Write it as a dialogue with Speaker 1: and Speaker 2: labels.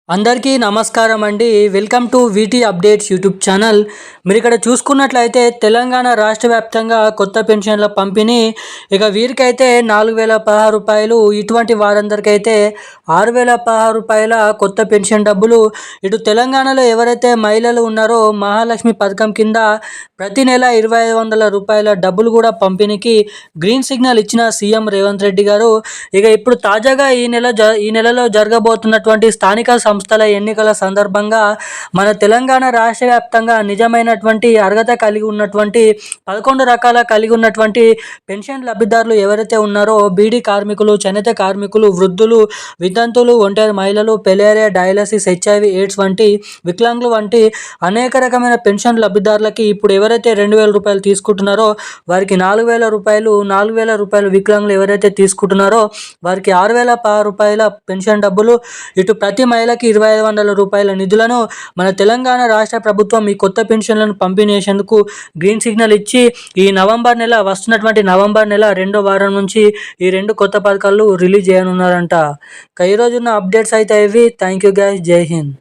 Speaker 1: అందరికీ నమస్కారం అండి. Welcome to వీటీ updates YouTube channel. మీరు ఇక్కడ చూసుకున్నట్లయితే తెలంగాణ రాష్ట్ర వ్యాప్తంగా కొత్త పెన్షన్ల పంపిణీ. ఇక వీరికైతే 4,016 రూపాయలు, ఇటువంటి వారందరికైతే 6,016 రూపాయల కొత్త పెన్షన్ డబ్బులు. ఇటు తెలంగాణలో ఎవరైతే మహిళలు ఉన్నారో మహాలక్ష్మి పథకం కింద ప్రతి నెల 2,500 రూపాయల డబ్బులు కూడా పంపిణీకి గ్రీన్ సిగ్నల్ ఇచ్చిన సీఎం రేవంత్ రెడ్డి గారు. ఇక ఇప్పుడు తాజాగా ఈ నెలలో జరగబోతున్నటువంటి స్థానిక సంస్థల ఎన్నికల సందర్భంగా మన తెలంగాణ రాష్ట్ర వ్యాప్తంగా నిజమైనటువంటి అర్హత కలిగి ఉన్నటువంటి 11 రకాల కలిగి ఉన్నటువంటి పెన్షన్ లబ్ధిదారులు ఎవరైతే ఉన్నారో బీడీ కార్మికులు, చేనేత కార్మికులు, వృద్ధులు, వితంతువులు, ఒంటరి మహిళలు, పెలేరియా, డయాలసిస్, హెచ్ఐవి, ఎయిడ్స్ వంటి వికలాంగులు వంటి అనేక రకమైన పెన్షన్ లబ్ధిదారులకి ఇప్పుడు ఎవరైతే 2,000 రూపాయలు తీసుకుంటున్నారో వారికి 4,000 రూపాయలు, 4,000 రూపాయలు వికలాంగులు ఎవరైతే తీసుకుంటున్నారో వారికి 6,016 రూపాయల పెన్షన్ డబ్బులు. ఇటు ప్రతి మహిళకి 2,500 రూపాయల నిధులను మన తెలంగాణ రాష్ట్ర ప్రభుత్వం ఈ కొత్త పెన్షన్లను పంపిణీ చేసేందుకు గ్రీన్ సిగ్నల్ ఇచ్చి వస్తున్నటువంటి నవంబర్ నెల 2వ వారం నుంచి ఈ 2 కొత్త పథకాలు రిలీజ్ చేయనున్నారంట. ఈరోజున్న అప్డేట్స్ అయితే ఇవి. Thank you guys. జై హింద్.